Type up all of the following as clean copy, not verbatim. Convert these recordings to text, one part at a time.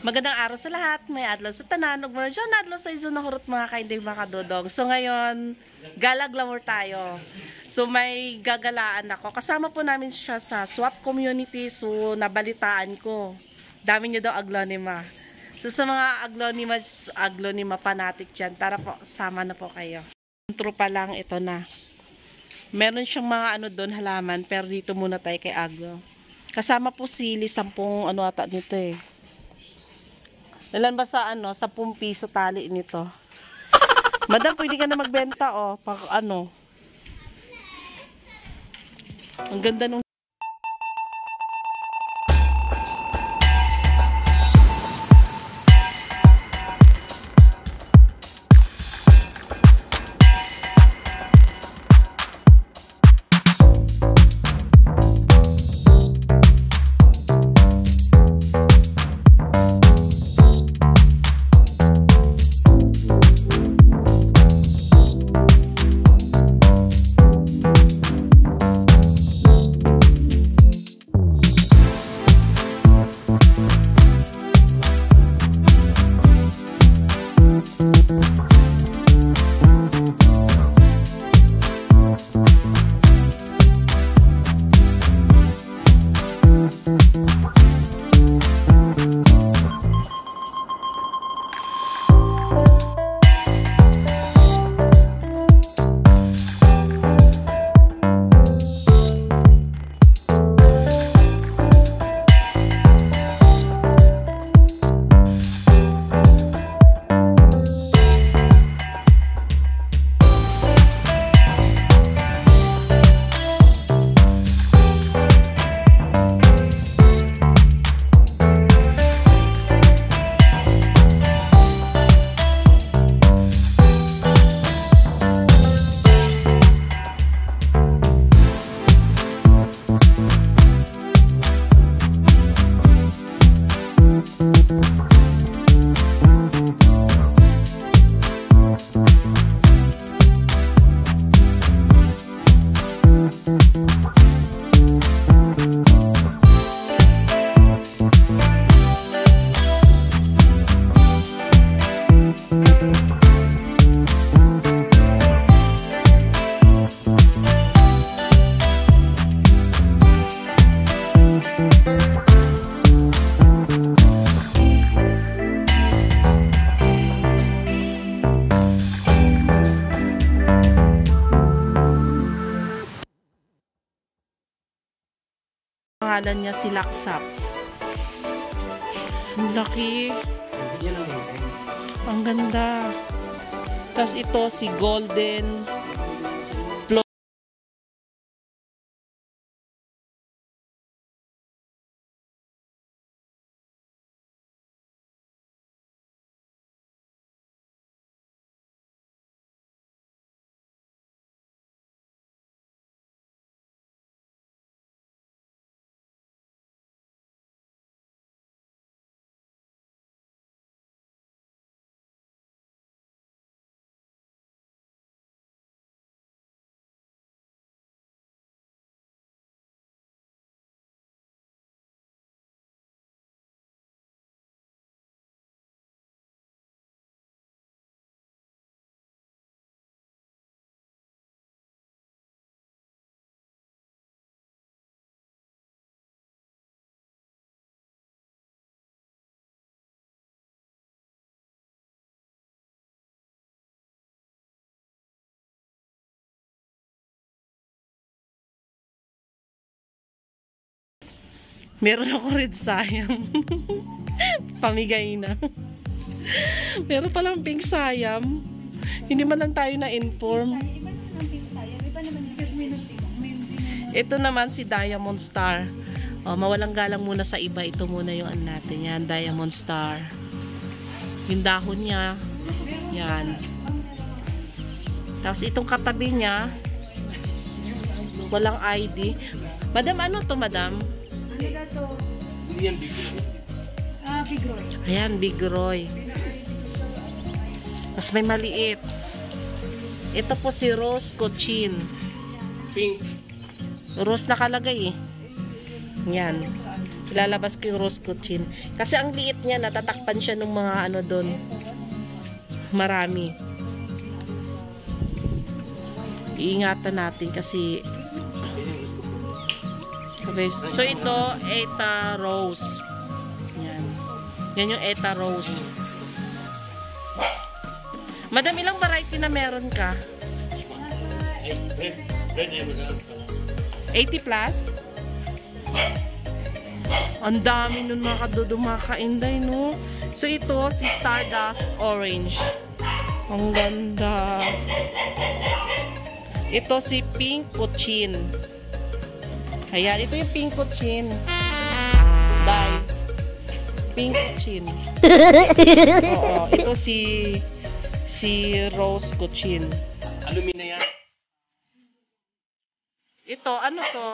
Magandang araw sa lahat. May adlaw sa tanan. Ug meron dyan adlaw sa iso na hurot mga kaindig mga kadodong. So ngayon, galaglamor tayo. So may gagalaan ako. Kasama po namin siya sa swap community. So nabalitaan ko. Dami niyo daw aglonema. So sa mga aglonema fanatic dyan, tara po, sama na po kayo. Intro pa lang, ito na. Meron siyang mga ano doon halaman, pero dito muna tayo kay Aglo. Kasama po sili, 10 ano ata nito eh. Ilan ba sa ano, 10 piso tali nito. Madam, pwede ka na magbenta oh, pag ano. Ang ganda nung pangalan niya si Laksap. Ang laki. Ang ganda. Tapos ito si Golden Plot. Meron ako red sayam. Pamigay na. Meron palang pink sayam. Hindi man lang tayo na-inform. Ito naman si Diamond Star. Oh, mawalang galang muna sa iba. Ito muna yung ano natin. Yan, Diamond Star. Yung dahon niya. Yan. Tapos itong katabi niya, walang ID. Madam, ano to madam? Big Roy. Ayan, Big Roy. Tapos may maliit. Ito po si Rose Cochin. Pink. Rose nakalagay eh. Yan. Ilalabas ko yung rose cochin. Kasi ang liit niya, natatakpan siya ng mga ano doon. Marami. Iingatan natin kasi okay. So ito, Eta Rose. Yan. Yan yung Eta Rose. Madam, ilang variety na meron ka? 80 plus? Ang dami nun mga kadodo, mga kainday, no? So ito, si Stardust Orange. Ang ganda. Ito si Pink Cochin. Ayan, ito yung Pink Cochin. Dye. Pink Cochin. Oo, ito si Rose Cochin. Alumina yan? Ito, ano to?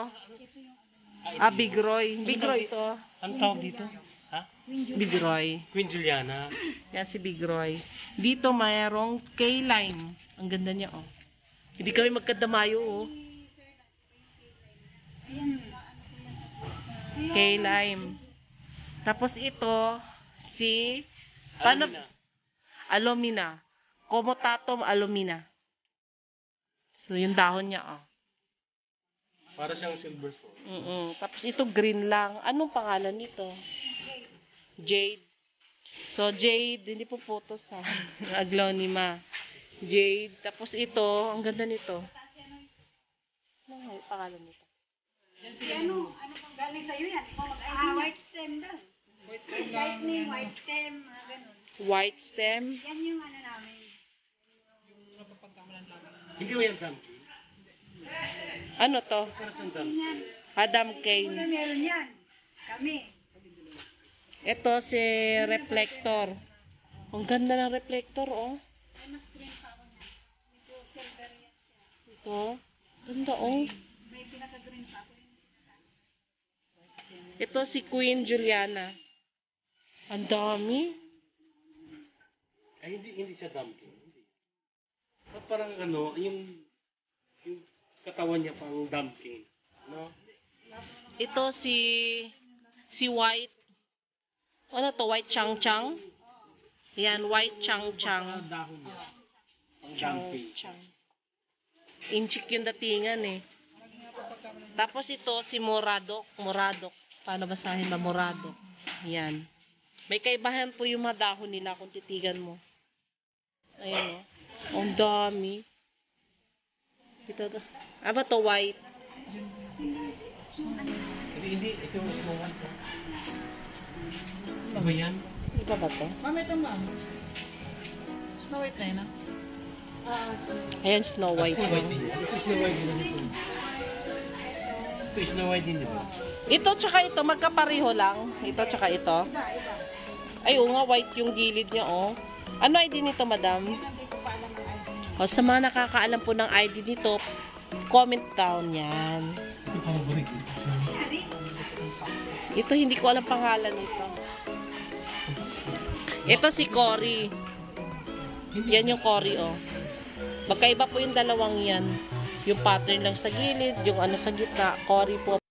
Big Roy. Big Roy ito. Anong tawag dito? Ha? Big Roy. Queen Juliana. Yan si Big Roy. Dito mayroong K-Lime. Ang ganda niya, oh. Hindi kami magkadamayo, oh. K-Lime. Tapos ito, si... Paano? Alumina. Comotatum alumina. So, yung dahon niya, oh. Para siyang silver sword. Tapos ito, green lang. Anong pangalan nito? Jade. So, Jade. Hindi po photos, ha. Aglonema. Jade. Tapos ito, ang ganda nito. Ano ang pangalan nito? Ano pang galing sa'yo yan? White stem daw. White stem, ganun. White stem. Yan yung ano namin. Hindi mo yan, Sam? Ano to? Adam Wala Kane. meron yan. Kami. Ito si reflector. Ang ganda ng reflector, oh. Ito. Ganda, oh. May pinaka-green pa. Ito si Queen Juliana. Ang dami. Ay, hindi siya dumpling. Hindi. Parang ano, yung katawan niya pang dumpling. No? Ito si White. Ano to? White Chang Chang? Yan, White Chang Chang. Dahon niya. Pang Chang dumpling. Chang. Inchik yung datingan, eh. Tapos ito si Moradok. Moradok. Paano basahin ba Moradok? Yan. May kaibahan po yung mga dahon nila kung titigan mo. Ayan, oh. Ang dami. Ito to. Ba to white? Hindi. Ito yung Snow White. Ano ba yan? Iba ba to? Ma'am, ito ma'am. Snow White na yun, ah? Ayan, Snow White. Snow White din. Ito Snow White din. Ito Snow White din, di ba? Ito tsaka ito, magkapareho lang. Ito tsaka ito. Ay, oo nga, white yung gilid niya, oh. Ano ID nito, madam? O, sa mga nakakaalam po ng ID nito, comment down yan. Ito parang balik. Ito, hindi ko alam pangalan nito. Ito si Cory. Yan yung Cory, oh. Magkaiba po yung dalawang yan. Yung pattern lang sa gilid, yung ano sa gitna. Cory po.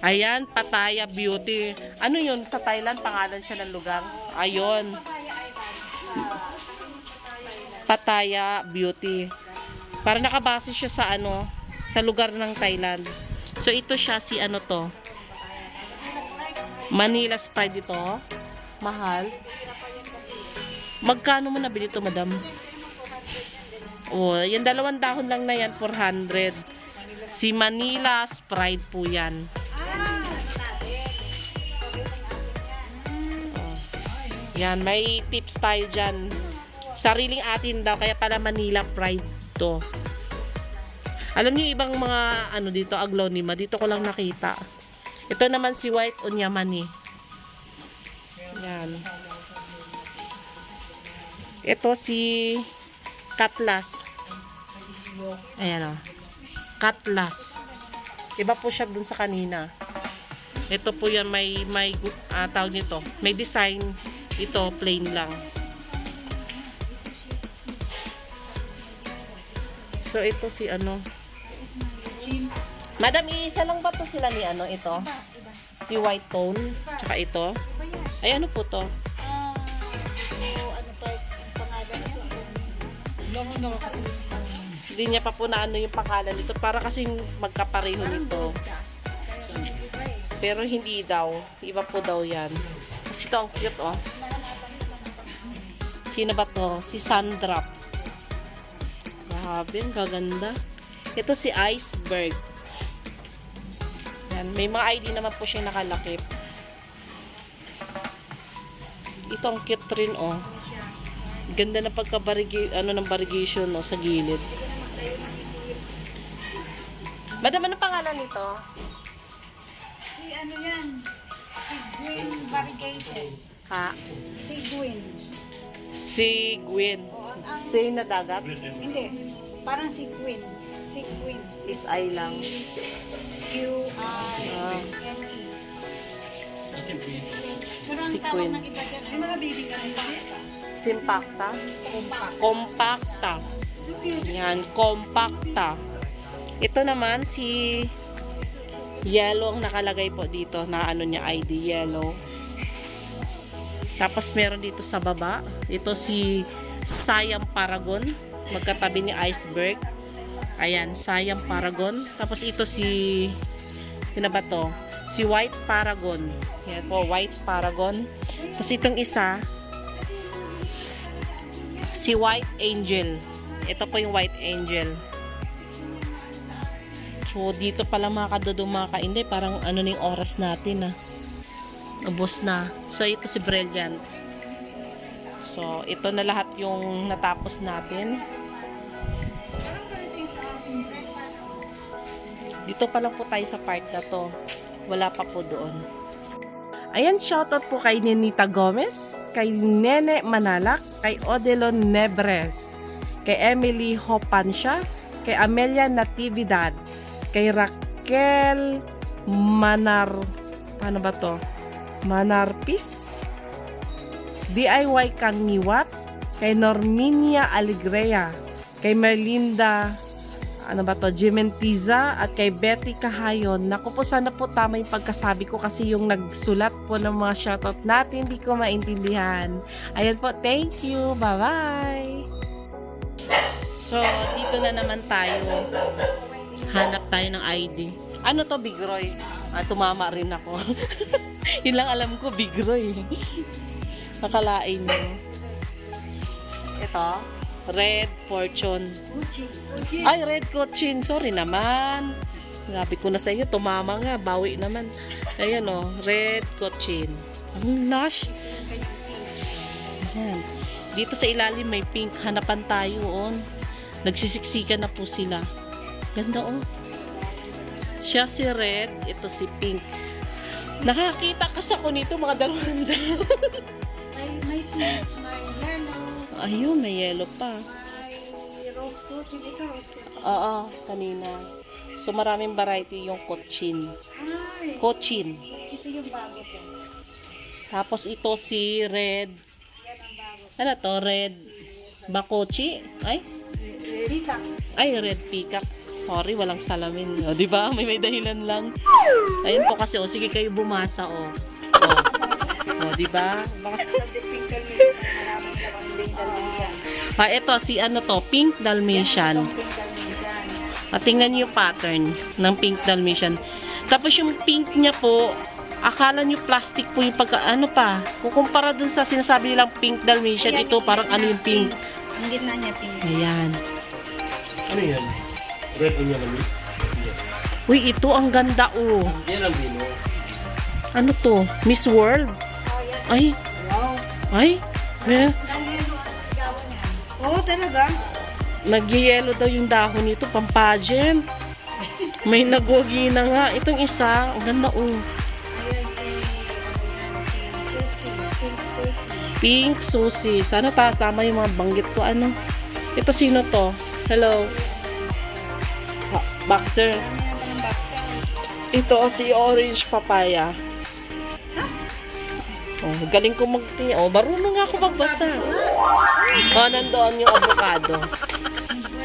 Ayan, Pattaya Beauty. Ano yun? Sa Thailand, pangalan siya ng lugar. Ayun. Pattaya Beauty. Para nakabase siya sa ano, sa lugar ng Thailand. So, ito siya, si ano to? Manila Sprite ito. Mahal. Magkano mo nabili ito, madam? Oh, yung 2 dahon lang na yan, 400. Si Manila Sprite po yan. Yan, may tips tayo dyan. Sariling atin daw, kaya pala Manila Pride to. Alam niyo ibang mga ano dito, aglonema, dito ko lang nakita. Ito naman si White Onyamani. Yan. Ito si Cutlass. Ayan o. Cutlass. Iba po siya dun sa kanina. Ito po yan, may tawag nito. May design. Ito, plain lang. So, ito si ano. Madam, iisa lang ba to sila ni ano? Ito? Si White Tone. Tsaka ito. Ay, ano po to? Ano pa ang pangalan niya? Hindi niya pa po na ano yung pangalan nito. Para kasing magkapareho nito. Pero hindi daw. Iba po daw yan. Kasi ito ang cute, oh. Sino ba to? Si Sandra. Grabe, ang gaganda. Ito si Iceberg. Yan. May mga ID naman po siya nakalakip. Ito ang cute rin, oh. Ganda na ng variegation, no, sa gilid. Madam, ano pangalan nito? Si ano yan? Si Gwyn Variegated. Ha? Si Gwyn. Si Gwen. Si na dagat? Hindi. Parang si Gwyn. Si Gwyn. Is I lang. Q-I-N-E. Pero ang Si tawag Gwyn. ng iba dyan, ay mga baby ka rin pa. Simpacta? Compact. Compacta. Yan, compacta. Ito naman si Yellow ang nakalagay po dito na ano niya, ID Yellow. Tapos meron dito sa baba. Ito si Siam Paragon. Magkatabi ni Iceberg. Ayan, Siam Paragon. Tapos ito si sino ba to? Si White Paragon. Yan po, White Paragon. Tapos itong isa si White Angel. Ito po yung White Angel. So, dito pala mga kadodong mga kainday. Parang ano na yung oras natin, ah. Ubos na. So, ito si Brilliant. So, ito na lahat yung natapos natin. Dito pa lang po tayo sa part na to. Wala pa po doon. Ayan, shoutout po kay Nenita Gomez, kay Nene Manalak, kay Odelon Nebres, kay Emily Hopansha, kay Amelia Natividad, kay Raquel ano ba to? Manarpis, DIY Kangiwat, kay Norminia Alegrea, kay Merlinda Jimentiza, at kay Betty Kahayon. Naku po, sana po tama yung pagkasabi ko kasi yung nagsulat po ng mga shoutout natin, hindi ko maintindihan. Ayan po, thank you, bye-bye! So, dito na naman tayo. Hanap tayo ng ID. Ano to, Big Roy? Tumama rin ako. Yun lang alam ko, Big Roy. Nakalain nyo. Ito, Red Fortune. Ay, Red Cochin. Sorry naman. Sabi ko na sa iyo, tumama nga. Bawi naman. Ayan o, Red Cochin. Ang lush. Ayan. Dito sa ilalim may pink. Hanapan tayo on. Nagsisiksikan na po sila. Ganda o. Siya si Red. Ito si Pink. Nakakita kasi ako nito mga dalawang May peach, may yellow. Ayun, may yellow pa. May rose cochin. Ito rose cochin. Oo, kanina. So, maraming variety yung Cochin. Ay, Cochin. ito yung bago ko. Tapos ito si Red. Yan ang bago. Ano to? Red Bakochi? Ay? Peacock. Ay, Red Peacock. Sorry, walang salamin. O, di ba? May dahilan lang. Ayun po kasi, o, sige kayo bumasa, o. O, di ba? Ito, si ano to, Pink Dalmatian. Tingnan niyo yung pattern ng Pink Dalmatian. Tapos yung pink niya po, akala niyo plastic po yung pagka, ano pa, kukumpara dun sa sinasabi nilang Pink Dalmatian, ito parang ano yung pink. Ang gitna niya pink. Ayan. Ano yan? Red on yan namin? Uy, ito ang ganda, oh. Yan ang bino. Ano to? Miss World? Ay. Ay. Eh. Oo, talaga? Nag-yellow daw yung dahon nito, pampagent. May nagwagi na nga. Itong isa, ang ganda, oh. Pink Susie. Sana tama yung mga banggit ko. Ano? Ito sino to? Hello? Boxer. Ito si Orange Papaya. Oh, galing ko oh, marunong nga ako magbasa. Oh, nandoon yung avocado.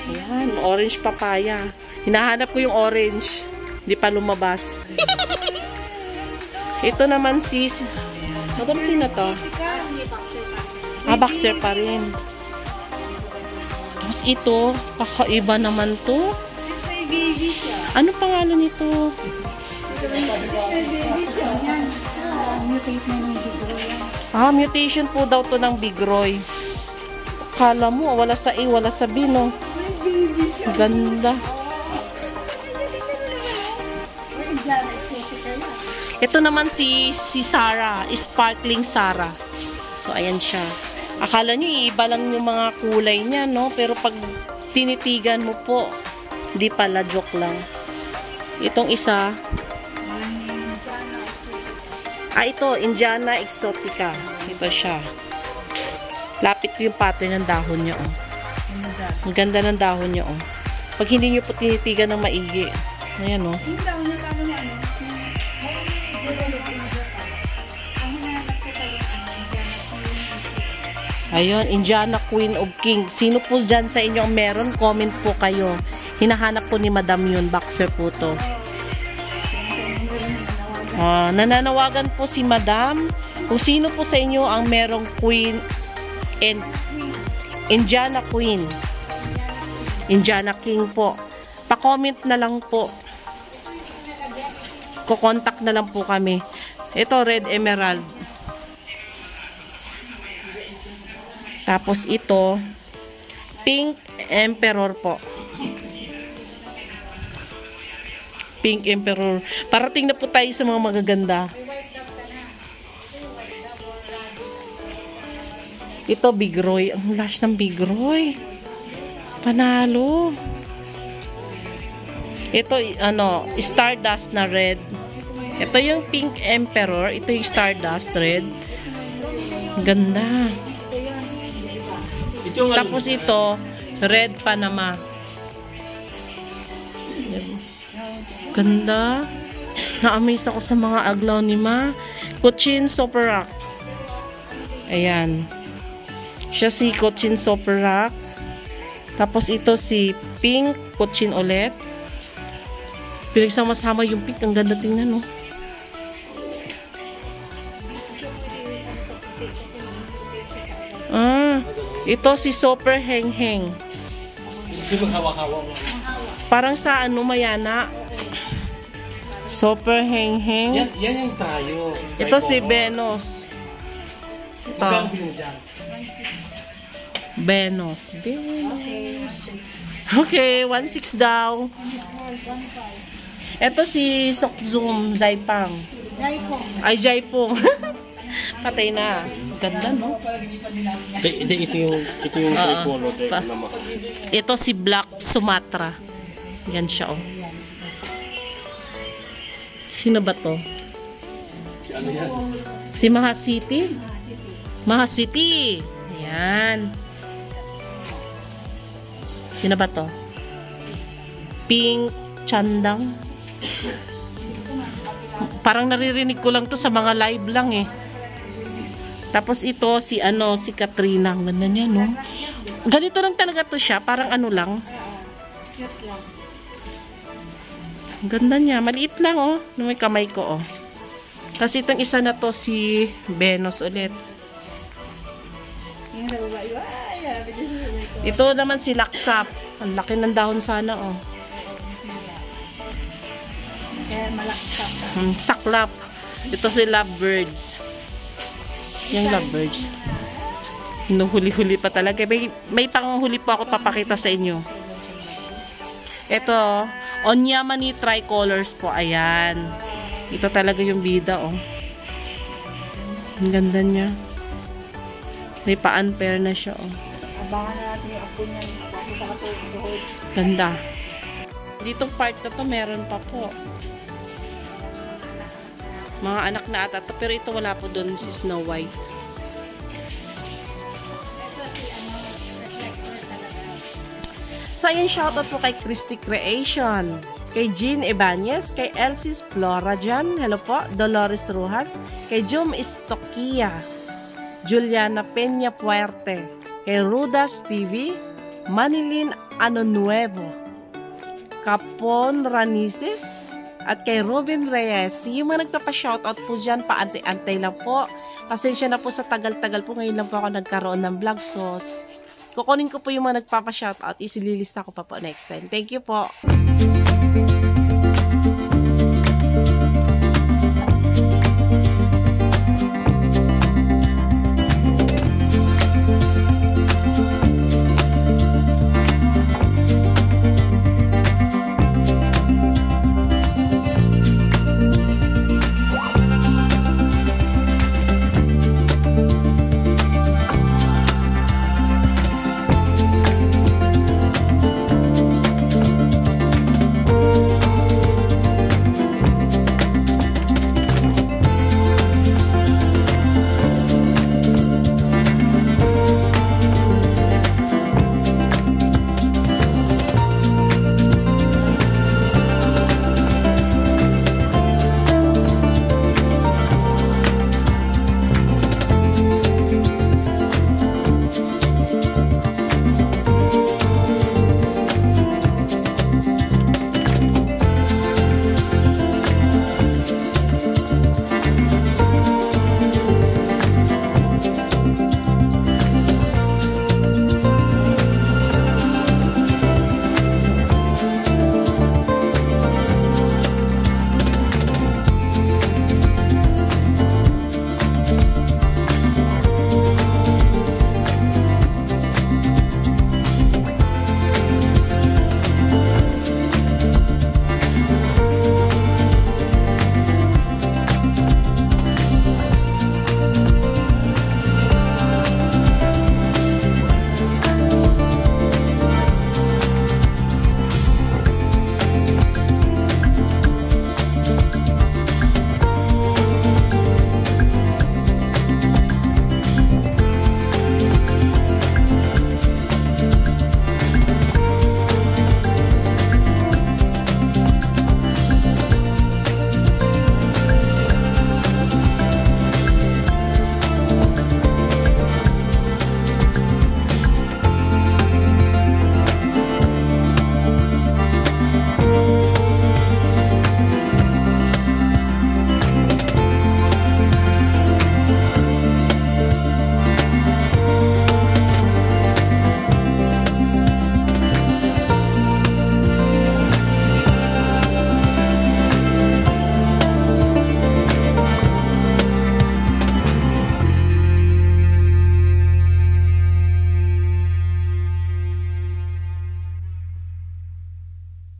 Ayan, Orange Papaya. Hinahanap ko yung orange. Hindi pa lumabas. Ito naman si Madam, sino to? Boxer pa rin. Tapos ito, kakaiba naman to. Ano pangalan nito? Mutation po daw to ng Bigroy. Kala mo, wala sa A, wala sa B, no? Ganda. Ito naman si Sarah, Sparkling Sarah. So, ayan siya. Akala nyo, iba lang yung mga kulay niya, no? Pero pag tinitigan mo po, di pala, joke lang. Itong isa, ito, Indiana Exotica. Ito siya. Lapit yung pattern ng dahon niya, oh. Ang ganda ng dahon niya, oh. Pag hindi nyo po tinitigan ng maigi. Ayan, oh. Ayun, Indiana Queen of King. Sino po dyan sa inyo ang meron? Comment po kayo. Hinahanap po ni Madam yun. Boxer po to. Nananawagan po si Madam. Kung sino po sa inyo ang merong Queen and Indiana Queen. Indiana King po. Pa-comment na lang po. Kukontak na lang po kami. Ito, Red Emerald. Tapos ito, Pink Emperor po. Pink Emperor. Parating na po tayo sa mga magaganda. Ito, Bigroy. Ang lash ng Bigroy. Panalo. Ito, Stardust na red. Ito yung Pink Emperor. Ito yung Stardust red. Ganda. Tapos ito, Red Panama. Ganda. Na-amaze ako sa mga aglaw ni Ma. Cochin Soperak. Ayan. Siya si Cochin Soperak. Tapos ito si Pink Cochin ulit. Pinagsama-sama yung pink. Ang ganda tingnan, no? Ito si Super Heng Heng. Parang sa Mayana. Super Heng Heng. Yan yung tayo. Ito si Venus. Ito. Venus. Okay, 1.6 daw. Ito si Sokzum Zaipang. Ay, Jaipong. Patay na. Ganda, no? Ito yung polo. Ito si Black Sumatra. Yan siya, oh. Sino ba to? Ano yan? Si Mahasiti. Mahasiti. Yan. Sino ba to? Pink Chandang. Parang naririnig ko lang to sa mga live lang, eh. Tapos ito, si Katrina. Ang ganda niya, no? Ganito lang talaga to siya. Parang lang. Cute lang. Ang ganda niya. Maliit lang, oh. May kamay ko, oh. Kasi itong isa na to si Venus ulit. Ito naman si Laksap. Ang laki ng dahon sana, oh. Kaya malaksak. Saklap. Ito si Lovebirds. Yung Lovebirds. Huli-huli pa talaga. May panghuli pa ako papakita sa inyo. Ito, Onyamani Tricolors po. Ayan. Ito talaga yung bida, oh. Ang ganda niya. May pa-unpair na siya, oh. Abangan na natin yung apo niya. Ako sa katulog. Ganda. Ditong part na to, meron pa po. Mga anak na ata to. Pero ito wala po doon si Snow White. So, ayan, shoutout po kay Christy Creation, kay Jean Ibanez, kay Elsis Flora dyan, hello po, Dolores Rojas, kay Jom Istokia, Juliana Peña Puerte, kay Rudas TV, Manilin Anonuevo, Capon Ranisis, at kay Robin Reyes. Yung mga nagpapa-shoutout po dyan, paantay-antay lang po. Pasensya na po sa tagal-tagal po, ngayon lang po ako nagkaroon ng vlog, so kukunin ko po yung mga nagpapa-shoutout. Isililista ko pa po next time. Thank you po.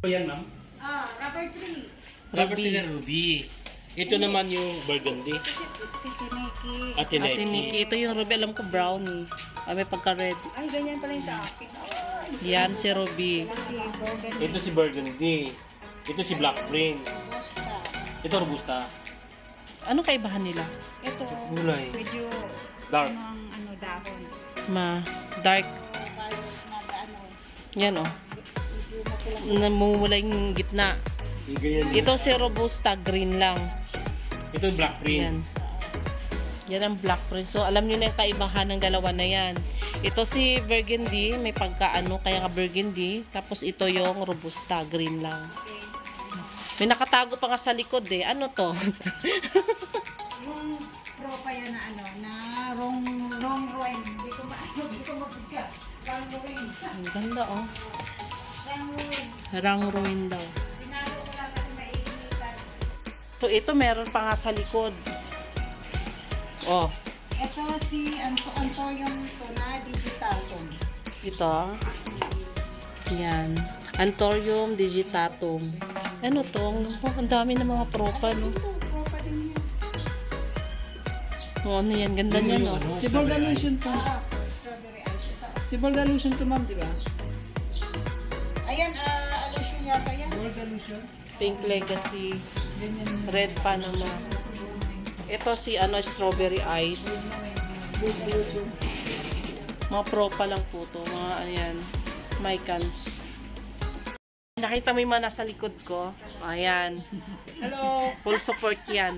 Yan, ma'am. Rubber tree. Rubber tree na ruby. Ito naman yung burgundy. Si Tiniki. At Ate Nikki, ito yung Ruby. Alam ko brownie. May pagka-red. Ay, ganyan pala yung sa akin. Yan si Ruby. Si Bogan. Ito si burgundy. Ito si black prince. Ito robusta. Anong kaibahan nila? Ito, Gulay. medyo Dark. dahon. Dark. Yan, oh. Namumula yung gitna. Ganyan. Ito si Robusta, green lang. Ito yung black Yan. prince. Yan ang Black Prince. So, alam niyo na yung kaibahan ng dalawa na yan. Ito si Burgundy, may pagkaano, kaya nga Burgundy. Tapos ito yung Robusta, green lang. May nakatago pa nga sa likod eh. Ano to? Yung pro pa yan na ano, na wrong ruin. Hindi ko mabigka. Wrong ruin. Ang ganda oh. Wrong ruin. Rang ruin daw. Sinago ko lang kasi mainitan. So ito meron pa nga sa likod. Oh, Ito si Antorium Tuna Digitatum. ito. Yan. Anthurium digitatum. Ano to? Ang dami ng mga propa, no? Ito, pro pa din yan. Oh, ano yan? Ganda niya, no? Si Volgalution to. Strawberry ice. Ito. Si Volgalution to, ma'am, di ba? Ayan, allusion yata yan. Volgalution. Pink Legacy. Red Panama. Ito si strawberry ice. Mga propa lang po to. Mga ayan. Mycans. Nakita mo yung mga nasa likod ko? Ayan. Hello! Full support yan.